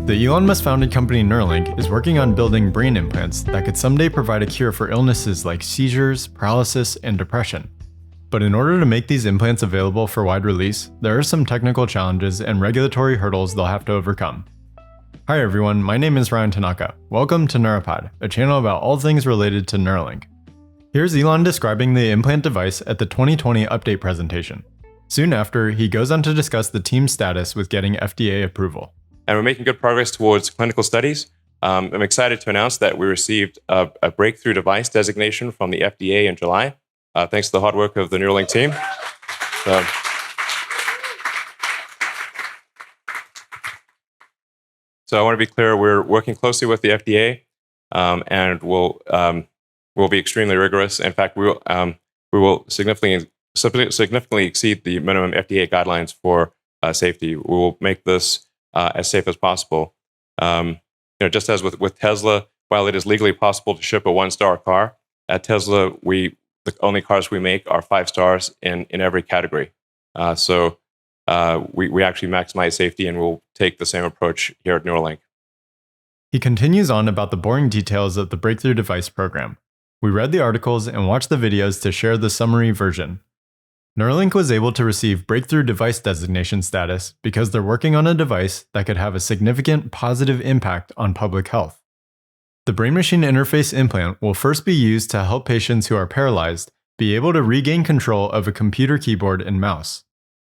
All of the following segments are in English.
The Elon Musk-founded company Neuralink is working on building brain implants that could someday provide a cure for illnesses like seizures, paralysis, and depression. But in order to make these implants available for wide release, there are some technical challenges and regulatory hurdles they'll have to overcome. Hi everyone, my name is Ryan Tanaka. Welcome to Neura Pod, a channel about all things related to Neuralink. Here's Elon describing the implant device at the 2020 update presentation. Soon after, he goes on to discuss the team's status with getting FDA approval. And we're making good progress towards clinical studies. I'm excited to announce that we received a breakthrough device designation from the FDA in July, thanks to the hard work of the Neuralink team. So I want to be clear, we're working closely with the FDA, and we'll be extremely rigorous. In fact, we will significantly exceed the minimum FDA guidelines for safety. We will make this as safe as possible. Just as with Tesla, while it is legally possible to ship a 1-star car, at Tesla, the only cars we make are 5 stars in every category. So we actually maximize safety, and we'll take the same approach here at Neuralink. He continues on about the boring details of the breakthrough device program. We read the articles and watched the videos to share the summary version. Neuralink was able to receive breakthrough device designation status because they're working on a device that could have a significant positive impact on public health. The brain-machine interface implant will first be used to help patients who are paralyzed be able to regain control of a computer keyboard and mouse.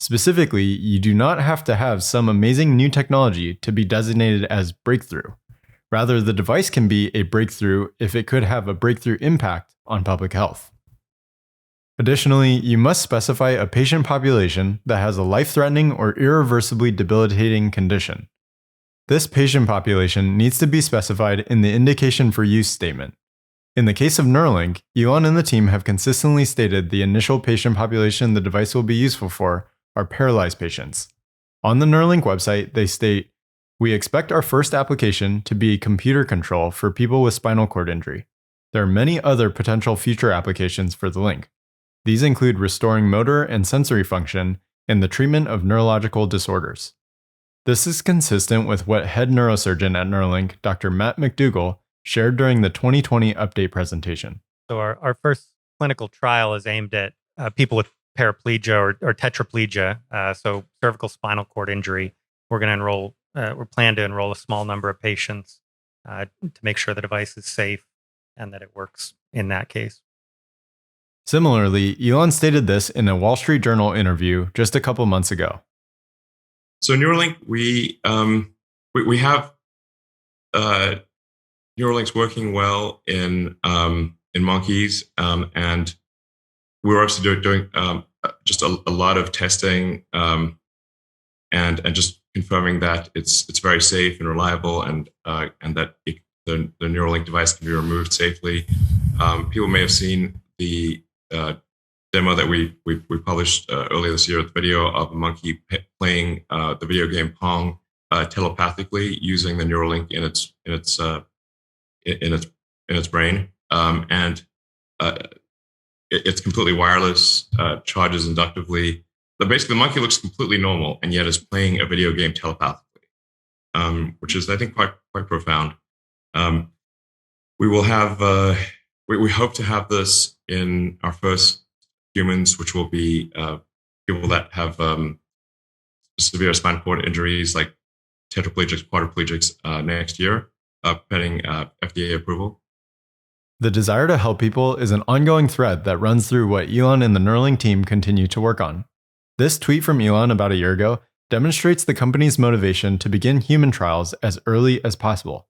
Specifically, you do not have to have some amazing new technology to be designated as breakthrough. Rather, the device can be a breakthrough if it could have a breakthrough impact on public health. Additionally, you must specify a patient population that has a life-threatening or irreversibly debilitating condition. This patient population needs to be specified in the indication for use statement. In the case of Neuralink, Elon and the team have consistently stated the initial patient population the device will be useful for are paralyzed patients. On the Neuralink website, they state, "We expect our first application to be computer control for people with spinal cord injury. There are many other potential future applications for the link. These include restoring motor and sensory function and the treatment of neurological disorders." This is consistent with what head neurosurgeon at Neuralink, Dr. Matt McDougall, shared during the 2020 update presentation. So our first clinical trial is aimed at people with paraplegia or tetraplegia, so cervical spinal cord injury. We're going to enroll, we're planning to enroll a small number of patients to make sure the device is safe and that it works in that case. Similarly, Elon stated this in a Wall Street Journal interview just a couple months ago. So Neuralink, we have Neuralink's working well in monkeys, and we're also doing just a lot of testing and just confirming that it's very safe and reliable, and that the Neuralink device can be removed safely. People may have seen the demo that we published earlier this year, the video of a monkey playing the video game Pong telepathically using the Neuralink in its brain, and it's completely wireless, charges inductively. But basically, the monkey looks completely normal, and yet is playing a video game telepathically, which is, I think, quite profound. We will have. We hope to have this in our first humans, which will be people that have severe spinal cord injuries like tetraplegics, quadriplegics next year, pending FDA approval. The desire to help people is an ongoing thread that runs through what Elon and the Neuralink team continue to work on. This tweet from Elon about a year ago demonstrates the company's motivation to begin human trials as early as possible.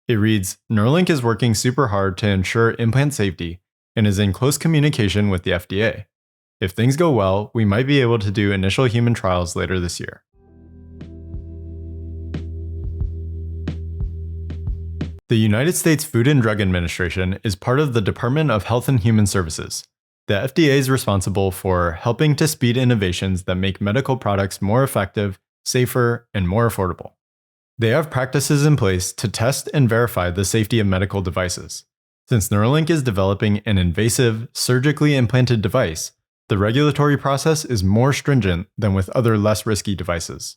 It reads, "Neuralink is working super hard to ensure implant safety and is in close communication with the FDA. If things go well, we might be able to do initial human trials later this year." The United States Food and Drug Administration is part of the Department of Health and Human Services. The FDA is responsible for helping to speed innovations that make medical products more effective, safer, and more affordable. They have practices in place to test and verify the safety of medical devices. Since Neuralink is developing an invasive, surgically implanted device, the regulatory process is more stringent than with other less risky devices.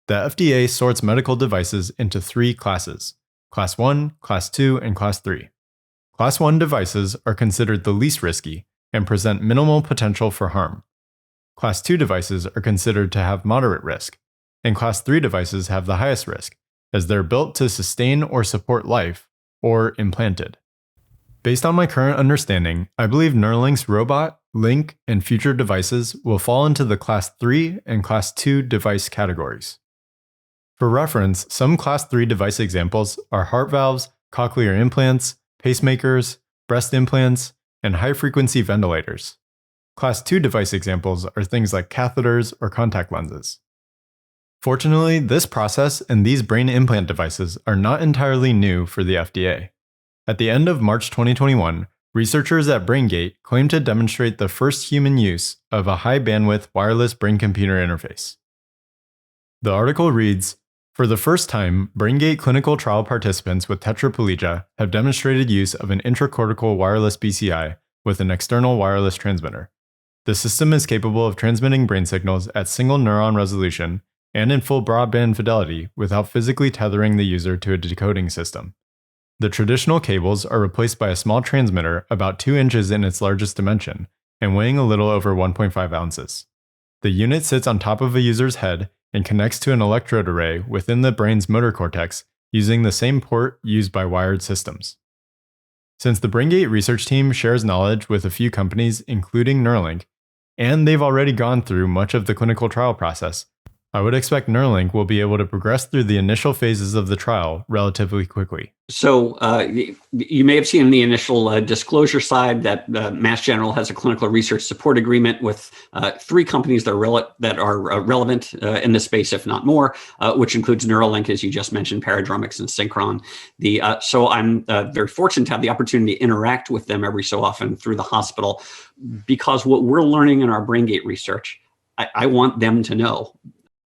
The FDA sorts medical devices into 3 classes: Class 1, Class 2, and Class 3. Class 1 devices are considered the least risky and present minimal potential for harm. Class 2 devices are considered to have moderate risk, and Class 3 devices have the highest risk, as they're built to sustain or support life, or implanted. Based on my current understanding, I believe Neuralink's robot, link, and future devices will fall into the Class 3 and Class 2 device categories. For reference, some Class 3 device examples are heart valves, cochlear implants, pacemakers, breast implants, and high-frequency ventilators. Class 2 device examples are things like catheters or contact lenses. Fortunately, this process and these brain implant devices are not entirely new for the FDA. At the end of March 2021, researchers at BrainGate claimed to demonstrate the first human use of a high-bandwidth wireless brain-computer interface. The article reads, "For the first time, BrainGate clinical trial participants with tetraplegia have demonstrated use of an intracortical wireless BCI with an external wireless transmitter. The system is capable of transmitting brain signals at single neuron resolution and in full broadband fidelity without physically tethering the user to a decoding system. The traditional cables are replaced by a small transmitter about 2 inches in its largest dimension and weighing a little over 1.5 ounces. The unit sits on top of a user's head and connects to an electrode array within the brain's motor cortex using the same port used by wired systems." Since the BrainGate research team shares knowledge with a few companies, including Neuralink, and they've already gone through much of the clinical trial process, I would expect Neuralink will be able to progress through the initial phases of the trial relatively quickly. So you may have seen in the initial disclosure side that Mass General has a clinical research support agreement with 3 companies that are relevant in this space, if not more, which includes Neuralink, as you just mentioned, Paradromics, and Synchron. So I'm very fortunate to have the opportunity to interact with them every so often through the hospital, because what we're learning in our BrainGate research, I want them to know.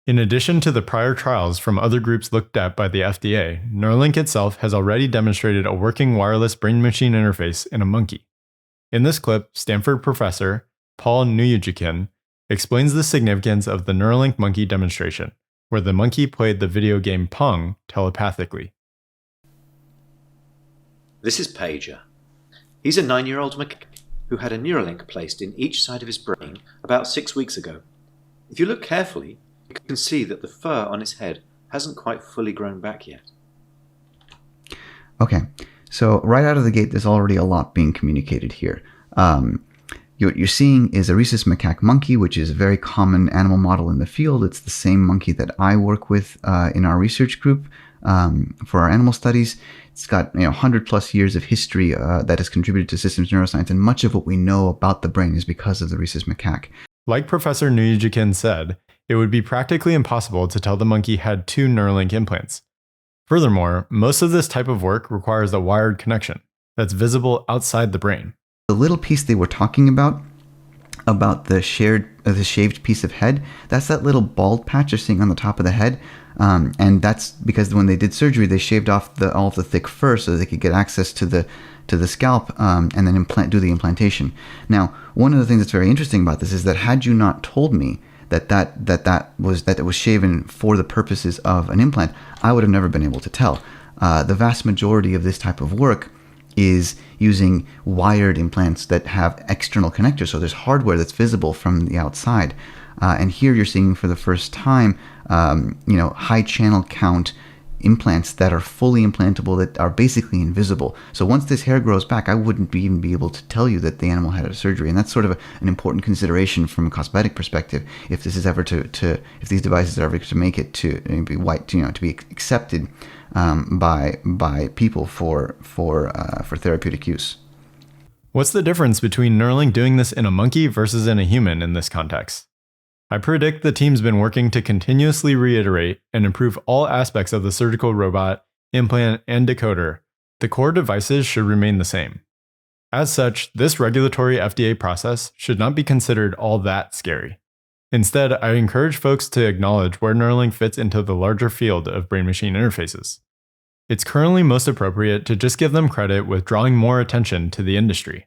In addition to the prior trials from other groups looked at by the FDA, Neuralink itself has already demonstrated a working wireless brain-machine interface in a monkey. In this clip, Stanford professor Paul Nuyujikin explains the significance of the Neuralink monkey demonstration, where the monkey played the video game Pong telepathically. This is Pager. He's a 9-year-old macaque who had a Neuralink placed in each side of his brain about 6 weeks ago. If you look carefully, you can see that the fur on his head hasn't quite fully grown back yet. Okay, so right out of the gate, there's already a lot being communicated here. What you're seeing is a rhesus macaque monkey, which is a very common animal model in the field. It's the same monkey that I work with in our research group for our animal studies. It's got 100 plus years of history that has contributed to systems neuroscience, and much of what we know about the brain is because of the rhesus macaque. Like Professor Nuyujikin said, it would be practically impossible to tell the monkey had 2 Neuralink implants. Furthermore, most of this type of work requires a wired connection that's visible outside the brain. The little piece they were talking about the shaved piece of head, that's that little bald patch you're seeing on the top of the head. And that's because when they did surgery, they shaved off all of the thick fur so they could get access to the scalp and then do the implantation. Now, one of the things that's very interesting about this is that had you not told me that it was shaven for the purposes of an implant, I would have never been able to tell. The vast majority of this type of work is using wired implants that have external connectors, so there's hardware that's visible from the outside. And here you're seeing for the first time, high channel count implants that are fully implantable, that are basically invisible. So once this hair grows back, I wouldn't even be able to tell you that the animal had a surgery, and that's sort of an important consideration from a cosmetic perspective. If this is ever if these devices are ever to make it to be to be accepted by people for therapeutic use. What's the difference between Neuralink doing this in a monkey versus in a human in this context? I predict the team's been working to continuously reiterate and improve all aspects of the surgical robot, implant, and decoder. The core devices should remain the same. As such, this regulatory FDA process should not be considered all that scary. Instead, I encourage folks to acknowledge where Neuralink fits into the larger field of brain-machine interfaces. It's currently most appropriate to just give them credit with drawing more attention to the industry.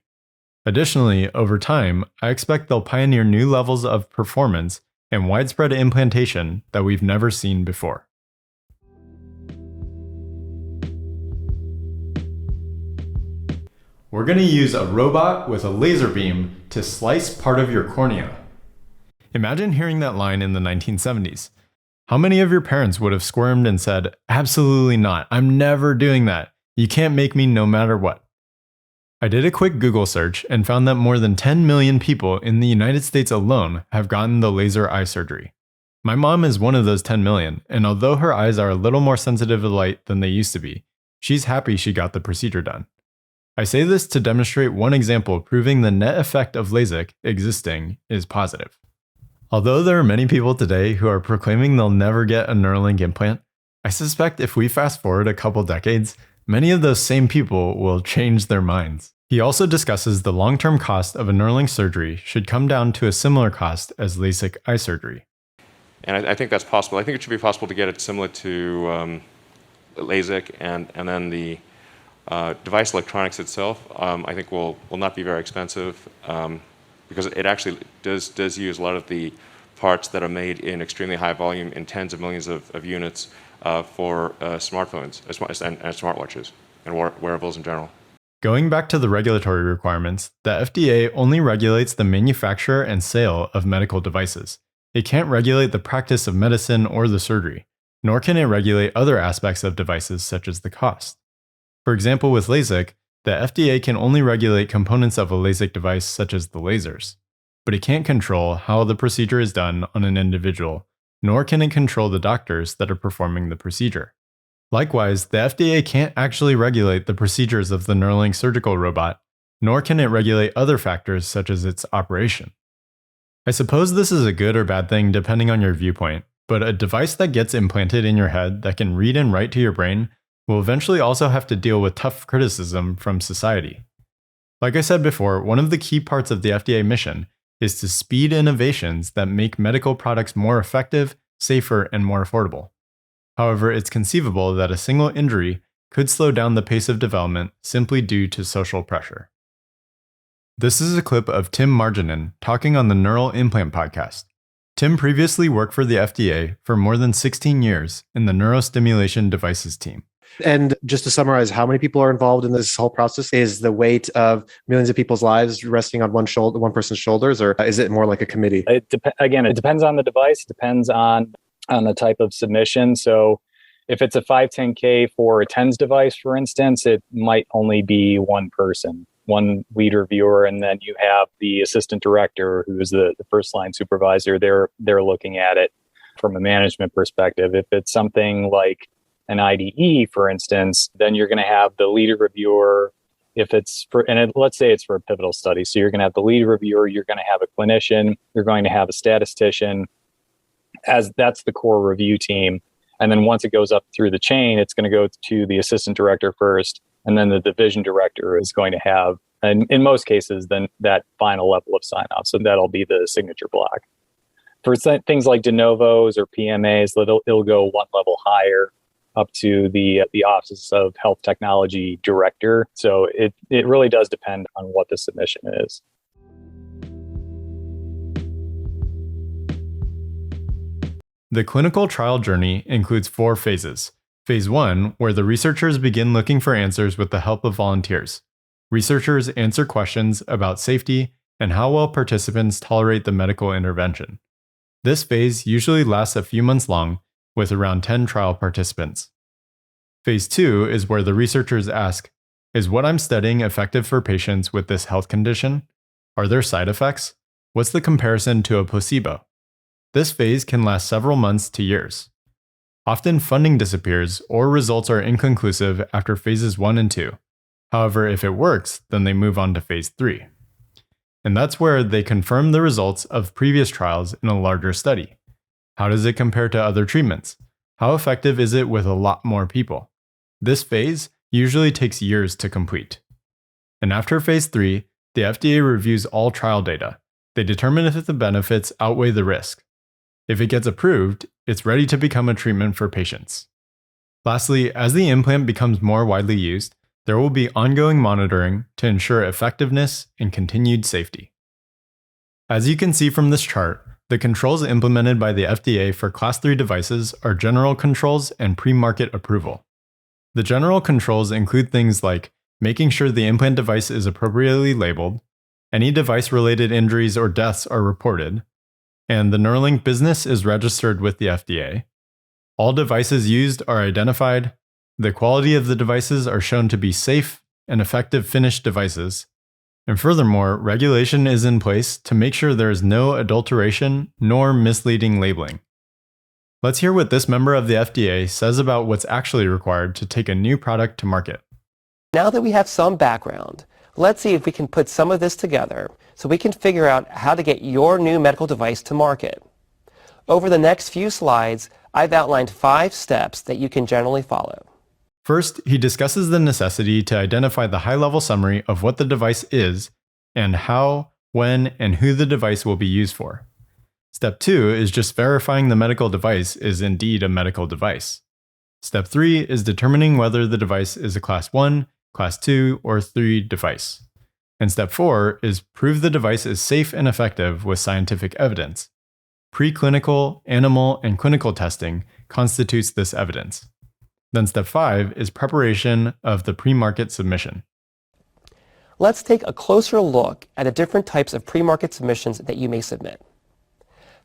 Additionally, over time, I expect they'll pioneer new levels of performance and widespread implantation that we've never seen before. We're going to use a robot with a laser beam to slice part of your cornea. Imagine hearing that line in the 1970s. How many of your parents would have squirmed and said, "Absolutely not, I'm never doing that. You can't make me no matter what." I did a quick Google search and found that more than 10 million people in the United States alone have gotten the laser eye surgery. My mom is one of those 10 million, and although her eyes are a little more sensitive to light than they used to be, she's happy she got the procedure done. I say this to demonstrate one example proving the net effect of LASIK existing is positive. Although there are many people today who are proclaiming they'll never get a Neuralink implant, I suspect if we fast forward a couple decades, many of those same people will change their minds. He also discusses the long-term cost of a Neuralink surgery should come down to a similar cost as LASIK eye surgery. And I think that's possible. I think it should be possible to get it similar to LASIK, and then the device electronics itself, I think will not be very expensive because it actually does use a lot of the parts that are made in extremely high volume in tens of millions of units for smartphones and smartwatches and wearables in general. Going back to the regulatory requirements, the FDA only regulates the manufacture and sale of medical devices. It can't regulate the practice of medicine or the surgery, nor can it regulate other aspects of devices such as the cost. For example, with LASIK, the FDA can only regulate components of a LASIK device such as the lasers, but it can't control how the procedure is done on an individual, nor can it control the doctors that are performing the procedure. Likewise, the FDA can't actually regulate the procedures of the Neuralink surgical robot, nor can it regulate other factors such as its operation. I suppose this is a good or bad thing depending on your viewpoint, but a device that gets implanted in your head that can read and write to your brain will eventually also have to deal with tough criticism from society. Like I said before, one of the key parts of the FDA mission is to speed innovations that make medical products more effective, safer, and more affordable. However, it's conceivable that a single injury could slow down the pace of development simply due to social pressure. This is a clip of Tim Marginin talking on the Neural Implant podcast. Tim previously worked for the FDA for more than 16 years in the neurostimulation devices team. And just to summarize, how many people are involved in this whole process? Is the weight of millions of people's lives resting on one person's shoulders, or is it more like a committee? It depends on the device. It depends on the type of submission. So if it's a 510K for a TENS device, for instance, it might only be one person, one lead reviewer, and then you have the assistant director, who is the first line supervisor. They're looking at it from a management perspective. If it's something like an IDE, for instance, then you're going to have the lead reviewer. If it's let's say it's for a pivotal study, so you're going to have the lead reviewer, you're going to have a clinician, you're going to have a statistician, as that's the core review team. And then once it goes up through the chain, it's going to go to the assistant director first, and then the division director is going to have, and in most cases, then that final level of sign-off. So that'll be the signature block. For things like de novos or PMAs, it'll go one level higher, up to the Office of Health Technology Director. So it really does depend on what the submission is. The clinical trial journey includes 4 phases. Phase 1, where the researchers begin looking for answers with the help of volunteers. Researchers answer questions about safety and how well participants tolerate the medical intervention. This phase usually lasts a few months long, with around 10 trial participants. Phase 2 is where the researchers ask, is what I'm studying effective for patients with this health condition? Are there side effects? What's the comparison to a placebo? This phase can last several months to years. Often funding disappears or results are inconclusive after phases 1 and 2. However, if it works, then they move on to phase 3. And that's where they confirm the results of previous trials in a larger study. How does it compare to other treatments? How effective is it with a lot more people? This phase usually takes years to complete. And after phase 3, the FDA reviews all trial data. They determine if the benefits outweigh the risk. If it gets approved, it's ready to become a treatment for patients. Lastly, as the implant becomes more widely used, there will be ongoing monitoring to ensure effectiveness and continued safety. As you can see from this chart, The controls implemented by the FDA for Class 3 devices are general controls and pre-market approval. The general controls include things like making sure the implant device is appropriately labeled, any device-related injuries or deaths are reported, and the Neuralink business is registered with the FDA. All devices used are identified, the quality of the devices are shown to be safe and effective finished devices, and furthermore, regulation is in place to make sure there is no adulteration nor misleading labeling. Let's hear what this member of the FDA says about what's actually required to take a new product to market. Now that we have some background, let's see if we can put some of this together so we can figure out how to get your new medical device to market. Over the next few slides, I've outlined 5 steps that you can generally follow. First, he discusses the necessity to identify the high-level summary of what the device is and how, when, and who the device will be used for. Step 2 is just verifying the medical device is indeed a medical device. Step 3 is determining whether the device is a Class 1, Class 2, or 3 device. And Step 4 is prove the device is safe and effective with scientific evidence. Preclinical, animal, and clinical testing constitutes this evidence. Then Step 5 is preparation of the pre-market submission. Let's take a closer look at the different types of pre-market submissions that you may submit.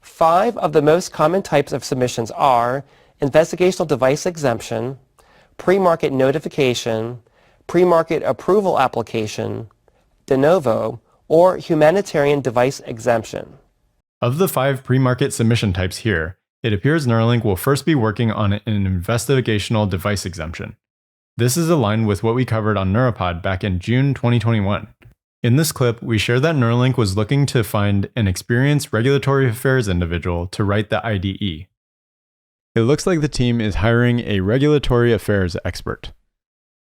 5 of the most common types of submissions are investigational device exemption, pre-market notification, pre-market approval application, de novo, or humanitarian device exemption. Of the 5 pre-market submission types here, it appears Neuralink will first be working on an investigational device exemption. This is aligned with what we covered on Neura Pod back in June 2021. In this clip, we share that Neuralink was looking to find an experienced regulatory affairs individual to write the IDE. It looks like the team is hiring a regulatory affairs expert.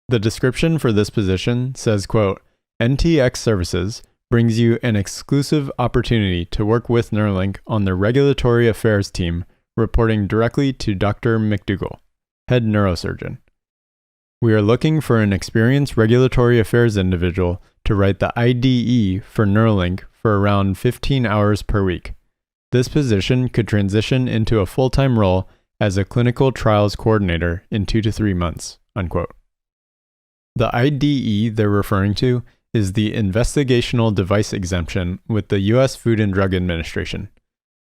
The description for this position says, quote, NTX Services brings you an exclusive opportunity to work with Neuralink on the regulatory affairs team, reporting directly to Dr. McDougall, head neurosurgeon. We are looking for an experienced regulatory affairs individual to write the IDE for Neuralink for around 15 hours per week. This position could transition into a full-time role as a clinical trials coordinator in 2 to 3 months, unquote. The IDE they're referring to is the investigational device exemption with the U.S. Food and Drug Administration.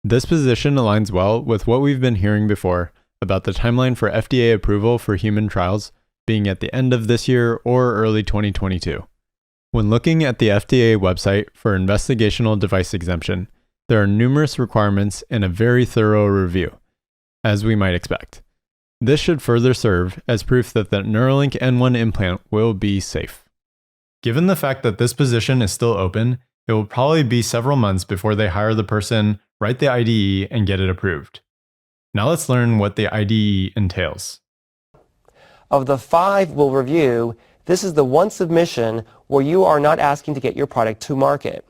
This position aligns well with what we've been hearing before about the timeline for FDA approval for human trials being at the end of this year or early 2022. When looking at the FDA website for investigational device exemption, there are numerous requirements and a very thorough review, as we might expect. This should further serve as proof that the Neuralink N1 implant will be safe. Given the fact that this position is still open, it will probably be several months before they hire the person, write the IDE, and get it approved. Now let's learn what the IDE entails. Of the 5 we'll review, this is the one submission where you are not asking to get your product to market.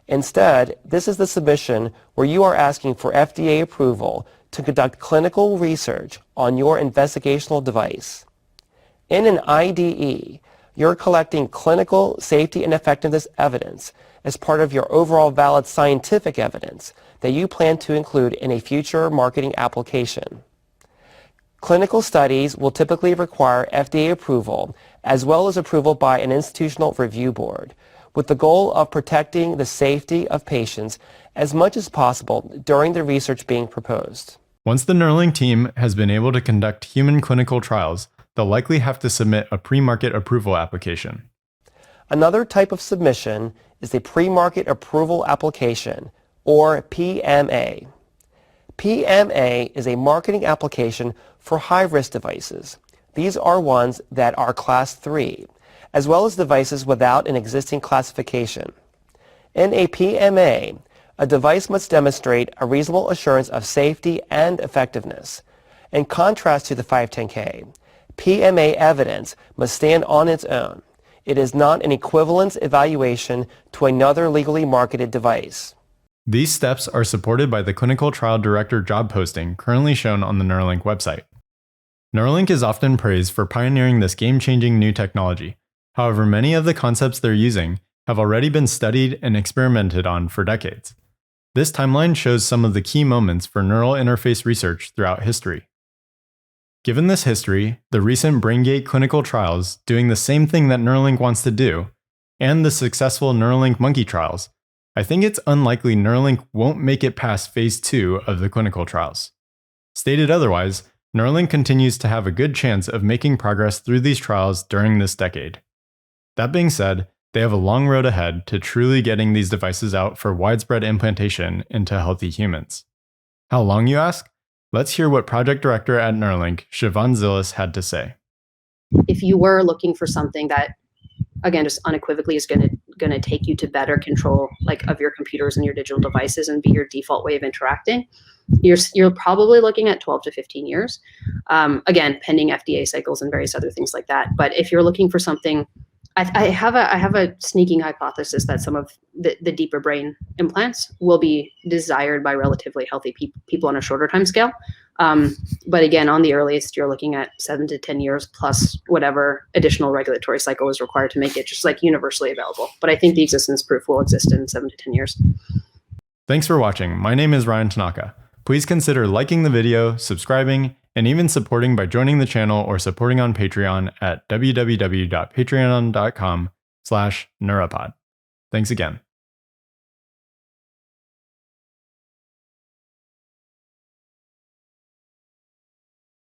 Instead, this is the submission where you are asking for FDA approval to conduct clinical research on your investigational device. In an IDE, you're collecting clinical safety and effectiveness evidence as part of your overall valid scientific evidence that you plan to include in a future marketing application. Clinical studies will typically require FDA approval as well as approval by an institutional review board, with the goal of protecting the safety of patients as much as possible during the research being proposed. Once the Neuralink team has been able to conduct human clinical trials, they'll likely have to submit a pre-market approval application. Another type of submission is the pre-market approval application, or PMA. PMA is a marketing application for high-risk devices. These are ones that are Class 3, as well as devices without an existing classification. In a PMA, a device must demonstrate a reasonable assurance of safety and effectiveness. In contrast to the 510K, PMA evidence must stand on its own. It is not an equivalence evaluation to another legally marketed device. These steps are supported by the clinical trial director job posting currently shown on the Neuralink website. Neuralink is often praised for pioneering this game-changing new technology. However, many of the concepts they're using have already been studied and experimented on for decades. This timeline shows some of the key moments for neural interface research throughout history. Given this history, the recent BrainGate clinical trials doing the same thing that Neuralink wants to do, and the successful Neuralink monkey trials, I think it's unlikely Neuralink won't make it past phase 2 of the clinical trials. Stated otherwise, Neuralink continues to have a good chance of making progress through these trials during this decade. That being said, they have a long road ahead to truly getting these devices out for widespread implantation into healthy humans. How long, you ask? Let's hear what Project Director at Neuralink, Siobhan Zillis, had to say. If you were looking for something that, again, just unequivocally is going to take you to better control of your computers and your digital devices and be your default way of interacting, you're probably looking at 12 to 15 years. Again, pending FDA cycles and various other things like that. But if you're looking for something, I have a sneaking hypothesis that some of the deeper brain implants will be desired by relatively healthy people on a shorter time scale. But again, on the earliest, you're looking at 7 to 10 years plus whatever additional regulatory cycle is required to make it just universally available. But I think the existence proof will exist in 7 to 10 years. Thanks for watching. My name is Ryan Tanaka. Please consider liking the video, subscribing, and even supporting by joining the channel or supporting on Patreon at www.patreon.com/Neura Pod. Thanks again.